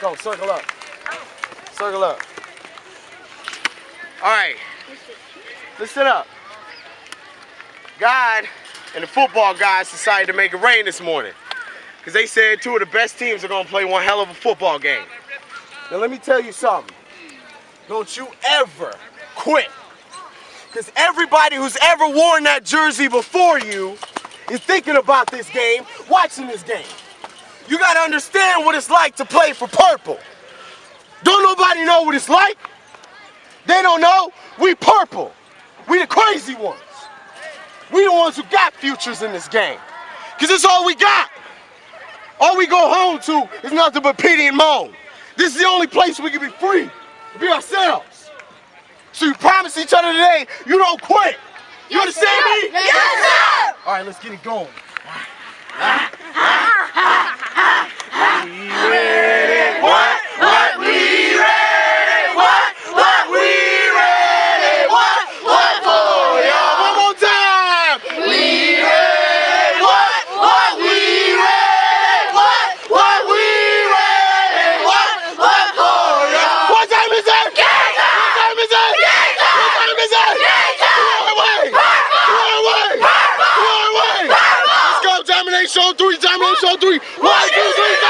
Go, circle up. Circle up. All right. Listen up. God and the football guys decided to make it rain this morning because they said two of the best teams are going to play one hell of a football game. Now let me tell you something. Don't you ever quit. Because everybody who's ever worn that jersey before you is thinking about this game, watching this game. You got to understand what it's like to play for purple. Don't nobody know what it's like? They don't know. We purple. We the crazy ones. We the ones who got futures in this game. Because it's all we got. All we go home to is nothing but pity and moan. This is the only place we can be free, be ourselves. So you promise each other today you don't quit. You understand me? Yes, sir! All right, let's get it going. Show three, 1, 2, 3.